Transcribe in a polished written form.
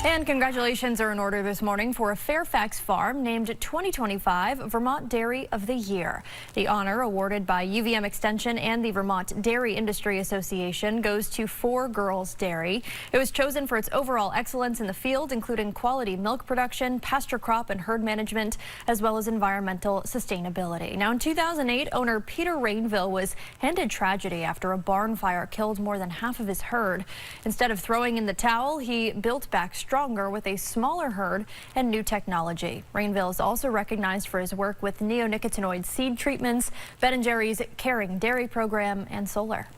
And congratulations are in order this morning for a Fairfax farm named 2025 Vermont Dairy of the Year. The honor, awarded by UVM Extension and the Vermont Dairy Industry Association, goes to 4 Girls Dairy. It was chosen for its overall excellence in the field, including quality milk production, pasture crop and herd management, as well as environmental sustainability. Now, in 2008, owner Peter Rainville was handed tragedy after a barn fire killed more than half of his herd. Instead of throwing in the towel, he built back stronger with a smaller herd and new technology. Rainville is also recognized for his work with neonicotinoid seed treatments, Ben & Jerry's Caring Dairy program, and solar.